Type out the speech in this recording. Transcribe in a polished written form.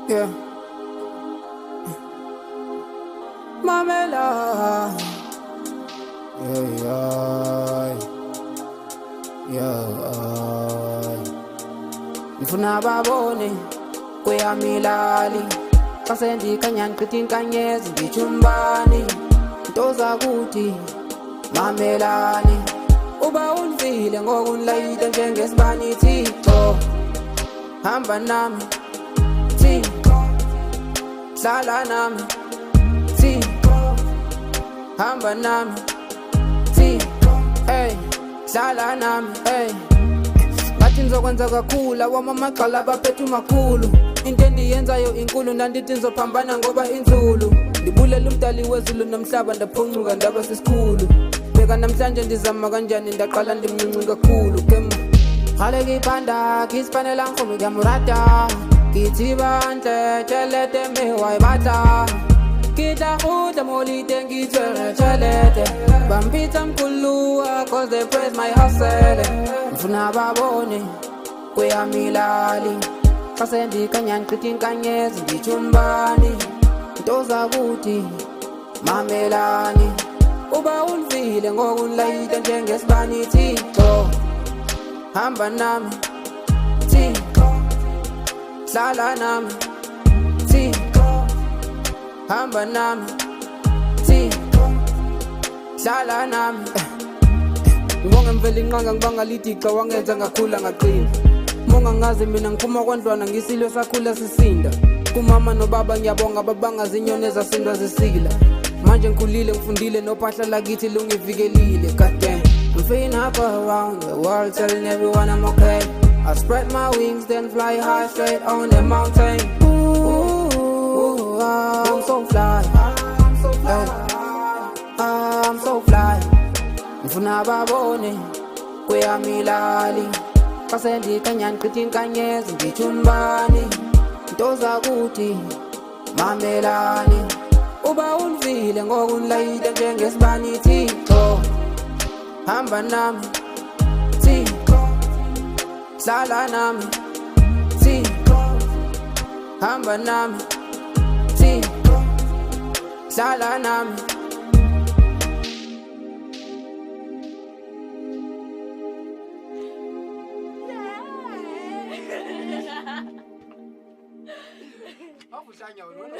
Yeah. Mamela. Yeah, yeah. Yeah. Ngifuna babone kweyamilali Kasendi kanyan kritin kanyezi Bichumbani Ntoza kuti Mamelani Uba unfile ngokunlayita njengesibani Tito Hamba nami Tito Hlala nami Tito Hamba nami Tito Hey Hlala nami Hey Ngathi nizokwenza kakhulu awamamaqala baphethe umakhulu into endiyenzayo inkulu nandithi nizophambana ngoba inzulu ndibulela umdali wezulu nomhlaba ndaphuncuka ndaba sisikhulu bheka namhlanje ndizama kanjani ndaqala ndimncinci kakhulu khale kiphanda kisifanela ngikhomi kamurata kithi bantle thelete mewayibatla kita uta molite ngitwere thelete bampitha mkhulu cause they praise my hustle ngifuna babone kweyamilali Kasendi kanyan kritin kanyezi Bichumbani Ntoza kuti Mamelani Uba unfile ngokunlayita njengesibani Tito Hamba nami Tito Hlala nami Tito Hamba nami Tito Hlala nami Ngibonge mvele inqanga ngibanga lidiqa wangenza ngakhula ngaqina Monga ngazi mina ngiphuma kwantwana ngisilwe sakhula sisinda Kumama nobaba ngiyabonga babanga zinyone zasindwa zisila Manje ngikhulile ngifundile nophahla lakithi lungivikelile God damn I'm flying up around the world telling everyone I'm okay I spread my wings then fly high straight on the mountain Ooh, I'm so fly I'm so fly Ngifuna babone kweyamilali Kasendi kanyan kritin kanyezi Bichumbani Ntoza kuti Mamelani Uba unfile ngokunlayita njengesibani Tito Hamba nami Tito Hlala nami Tito Hamba nami Tito Hlala nami Hapo chanya unaona